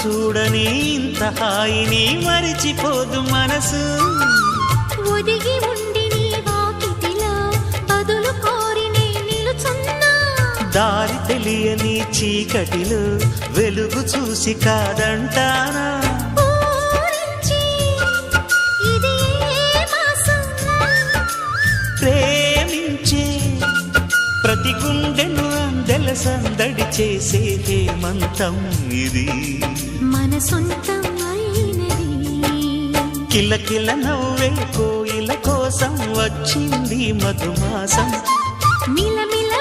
చూడని ఇంత హాయిని మరిచిపోదు మనసు. ఒదిగి ఉండి నీ వాకిటిలో బదులు కోరి నే నిలుచున్నా. దారి తెలియని చీకటిలో వెలుగు చూసి కాదంటానా. ఊరించి ఇది ఏ మాసం? ప్రేమించే ప్రతి గుండెను అందెల సందడి చేసే హేమంతం ఇది. మన సొంతం అయినది. కిలకిల నవ్వే కోయిల కోసం వచ్చింది మధుమాసం. మిలమిల